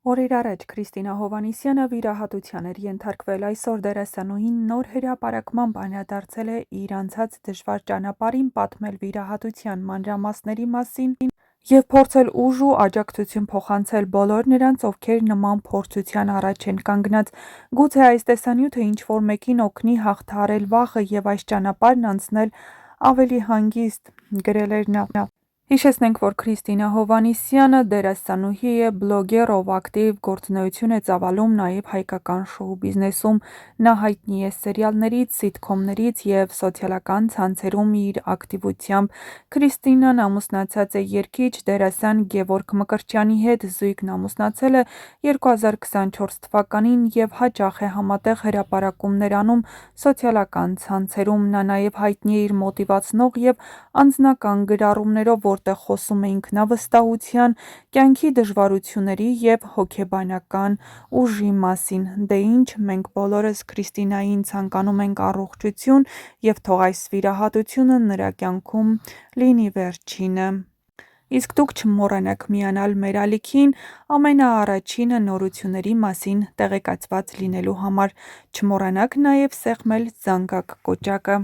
Օրեր առաջ Քրիստինա Հովհաննիսյանը վիրահատության էր ենթարկվել, այսօր դերասանուհին նոր հրապարակմամբ անդրադարձել է իր անցած դժվար ճանապարհին, պատմել վիրահատության մանրամասների մասին և փորձել ուժ ու աջակցություն փոխանցել բոլոր նրանց, ովքեր նման փորձության առաջ են կանգնած: Գուցե այս տեսանյութը ինչ-որ մեկին օգնի հաղթահարել վախը և այս ճանապարհն անցնել ավելի հանգիստ, գրել էր նա: Հիշեցնենք, որ Քրիստինա Հովհաննիսյանը դերասանուհի է, բլոգեր, ով ակտիվ գործունեություն է ծավալում նաև հայկական շոու բիզնեսում: Նա հայտնի է սերիալներից, սիթքոմներից և սոցիալական ցանցերում իր ակտիվությամբ: Քրիստինան ամուսնացած է երգիչ, դերասան Գևորգ Մկրտչյանի հետ: Զույգն ամուսնացել է 2024 թվականին և հաճախ է համատեղ հրապարակումներ անում սոցիալական ցանցերում: Նա նաև հայտնի է իր մոտիվացնող և անձնական գրառումներով, որտեղ խոսում է ինքնավստահության, կյանքի դժվարությունների և հոգեբանական ուժի մասին: Դե ինչ, մենք բոլորս Քրիստինային ցանկանում ենք առողջություն և թող այս վիրահատությունը նրա կյանքում լինի վերջինը: Իսկ դուք չմոռանաք միանալ մեր ալիքին ամենաառաջինը նորությունների մասին տեղեկացված լինելու համար: Չմոռանաք նաև սեղմել զանգակ կոճակը: